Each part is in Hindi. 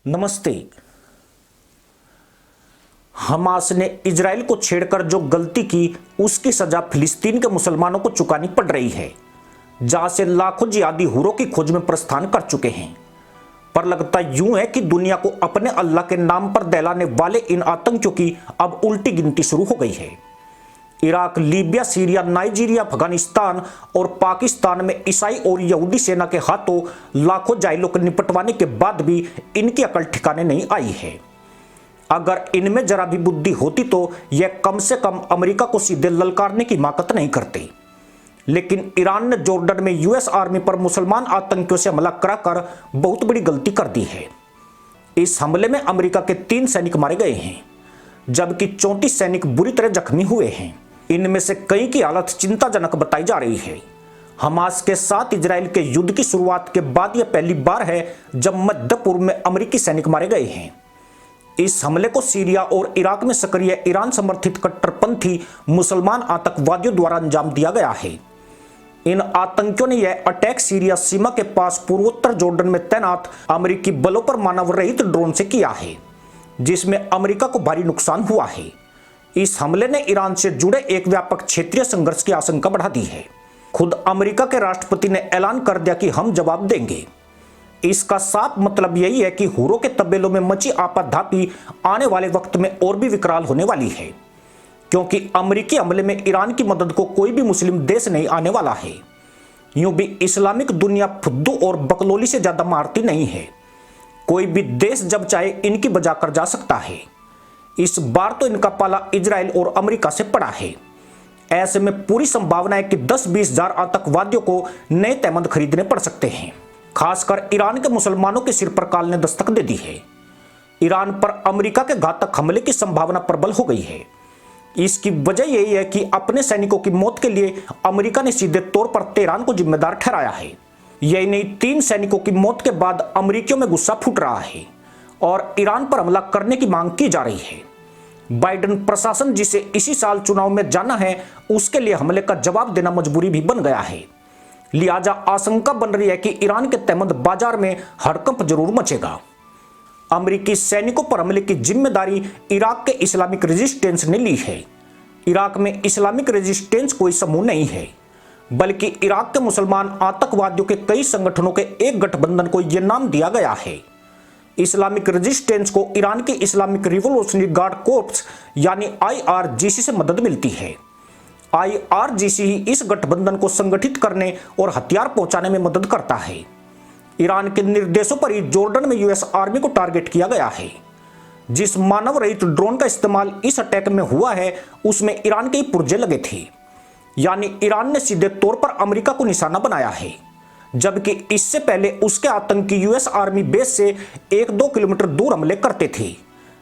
नमस्ते। हमास ने इजराइल को छेड़कर जो गलती की उसकी सजा फिलिस्तीन के मुसलमानों को चुकानी पड़ रही है, जहां से लाखों जिहादी हुरों की खोज में प्रस्थान कर चुके हैं। पर लगता यूं है कि दुनिया को अपने अल्लाह के नाम पर दहलाने वाले इन आतंकियों की अब उल्टी गिनती शुरू हो गई है। Iraq, Libya, Syria, Nigeria, Afghanistan और पाकिस्तान में ईसाई और यहूदी सेना के हाथों लाखों जाहिलों को निपटवाने के बाद भी इनकी अकल ठिकाने नहीं आई है। अगर इनमें जरा भी बुद्धि होती तो यह कम से कम अमेरिका को सीधे ललकारने की हिम्मत नहीं करते। लेकिन ईरान ने जॉर्डन में यूएस आर्मी पर मुसलमान आतंकियों से हमला कराकर बहुत बड़ी गलती कर दी है। इस हमले में अमेरिका के 3 सैनिक मारे गए हैं, जबकि 34 सैनिक बुरी तरह जख्मी हुए हैं। इनमें से कई की हालत चिंताजनक बताई जा रही है। हमास के साथ इजराइल के युद्ध की शुरुआत के बाद यह पहली बार है जब मध्य पूर्व में अमेरिकी सैनिक मारे गए हैं। इस हमले को सीरिया और इराक में सक्रिय ईरान समर्थित कट्टरपंथी मुसलमान आतंकवादियों द्वारा अंजाम दिया गया है। इन आतंकियों ने यह अटैक सीरिया सीमा के पास पूर्वोत्तर जॉर्डन में तैनात अमेरिकी बलों पर मानव रहित ड्रोन से किया है, जिसमें अमेरिका को भारी नुकसान हुआ है। इस हमले ने ईरान से जुड़े एक व्यापक क्षेत्रीय संघर्ष की आशंका बढ़ा दी है। खुद अमेरिका के राष्ट्रपति ने ऐलान कर दिया कि हम जवाब देंगे। इसका साफ मतलब यही है कि हुरों के तबेलों में मची आपाधापी आने वाले वक्त में और भी विकराल होने वाली है, क्योंकि अमेरिकी हमले में ईरान की मदद को कोई भी मुस्लिम देश नहीं आने वाला है। यूं भी इस्लामिक दुनिया फुद्दू और बकलोली से ज्यादा मारती नहीं है। कोई भी देश जब चाहे इनकी बजा कर जा सकता है। इस बार तो इनका पाला इजराइल और अमेरिका से पड़ा है। ऐसे में पूरी संभावना है कि 10-20 हजार आतंकवादियों को नए तहमंद खरीदने पड़ सकते हैं। खासकर ईरान के मुसलमानों के सिर पर काल ने दस्तक दे दी है। ईरान पर अमेरिका के घातक हमले की संभावना प्रबल हो गई है। इसकी वजह यही है कि अपने सैनिकों की मौत के लिए अमेरिका ने सीधे तौर पर तेहरान को जिम्मेदार ठहराया है। यही नहीं, 3 सैनिकों की मौत के बाद अमेरिकियों में गुस्सा फूट रहा है और ईरान पर हमला करने की मांग की जा रही है। बाइडेन प्रशासन, जिसे इसी साल चुनाव में जाना है, उसके लिए हमले का जवाब देना मजबूरी भी बन गया है। लिहाजा आशंका बन रही है कि ईरान के तहमंद बाजार में हड़कंप जरूर मचेगा। अमेरिकी सैनिकों पर हमले की जिम्मेदारी इराक के इस्लामिक रेजिस्टेंस ने ली है। इराक में इस्लामिक रेजिस्टेंस कोई समूह नहीं है, बल्कि इराक के मुसलमान आतंकवादियों के कई संगठनों के एक गठबंधन को यह नाम दिया गया है। इस्लामिक रेजिस्टेंस को ईरान की इस्लामिक रिवोल्यूशनरी गार्ड कोर्प्स यानी IRGC से मदद मिलती है। IRGC ही इस गठबंधन को संगठित करने और हथियार पहुंचाने में मदद करता है। ईरान के निर्देशों पर ही जॉर्डन में यूएस आर्मी को टारगेट किया गया है। जिस मानव रहित ड्रोन का इस्तेमाल इस अटैक में हुआ है, उसमें ईरान के ही पुर्जे लगे थे। यानी ईरान ने सीधे तौर पर अमेरिका को निशाना बनाया है, जबकि इससे पहले उसके आतंकी यूएस आर्मी बेस से 1-2 किलोमीटर दूर हमले करते थे,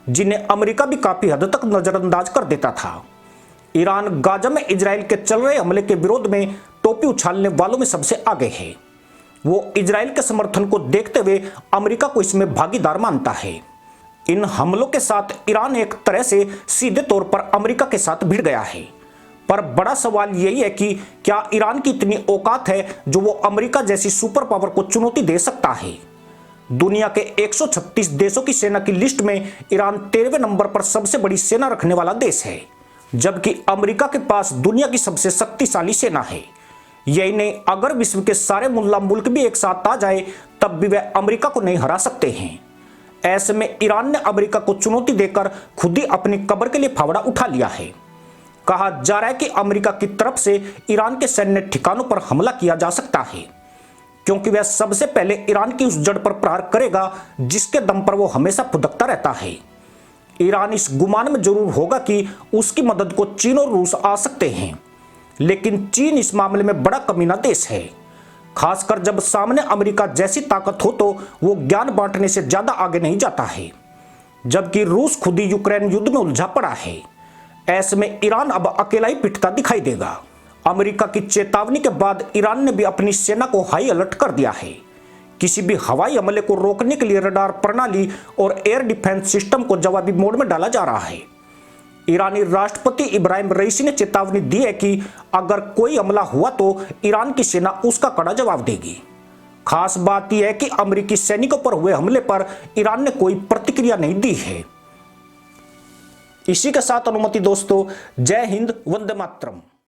जिन्हें अमेरिका भी काफी हद तक नजरअंदाज कर देता था। ईरान गाजा में इजराइल के चल रहे हमले के विरोध में टोपी उछालने वालों में सबसे आगे है। वो इजराइल के समर्थन को देखते हुए अमेरिका को इसमें भागीदार मानता है। इन हमलों के साथ ईरान एक तरह से सीधे तौर पर अमेरिका के साथ भिड़ गया है। पर बड़ा सवाल यही है कि क्या ईरान की इतनी औकात है जो वो अमेरिका जैसी सुपर पावर को चुनौती दे सकता है। दुनिया के 136 देशों की सेना की लिस्ट में ईरान 13वें नंबर पर सबसे बड़ी सेना रखने वाला देश है, जबकि अमेरिका के पास दुनिया की सबसे शक्तिशाली सेना है। यही नहीं, अगर विश्व के सारे मुल्ला मुल्क भी एक साथ आ जाए तब भी वह अमेरिका को नहीं हरा सकते हैं। ऐसे में ईरान ने अमेरिका को चुनौती देकर खुद ही अपनी कब्र के लिए फावड़ा उठा लिया है। कहा जा रहा है कि अमेरिका की तरफ से ईरान के सैन्य ठिकानों पर हमला किया जा सकता है, क्योंकि वह सबसे पहले ईरान की उस जड़ पर प्रहार करेगा जिसके दम पर वो हमेशा फुदकता रहता है। ईरान इस गुमान में जरूर होगा कि उसकी मदद को चीन और रूस आ सकते हैं, लेकिन चीन इस मामले में बड़ा कमीना देश है। खासकर जब सामने अमेरिका जैसी ताकत हो तो वो ज्ञान बांटने से ज्यादा आगे नहीं जाता है, जबकि रूस खुद ही यूक्रेन युद्ध में उलझा पड़ा है। ऐसे में ईरान अब अकेला ही पिटता दिखाई देगा। अमेरिका की चेतावनी के बाद ईरान ने भी अपनी सेना को हाई अलर्ट कर दिया है। किसी भी हवाई हमले को रोकने के लिए रडार प्रणाली और एयर डिफेंस सिस्टम को जवाबी मोड में डाला जा रहा है। ईरानी राष्ट्रपति इब्राहिम रईसी ने चेतावनी दी है कि अगर कोई हमला हुआ तो ईरान की सेना उसका कड़ा जवाब देगी। खास बात यह है कि अमेरिकी सैनिकों पर हुए हमले पर ईरान ने कोई प्रतिक्रिया नहीं दी है। इसी के साथ अनुमति दोस्तों, जय हिंद, वंदे मातरम।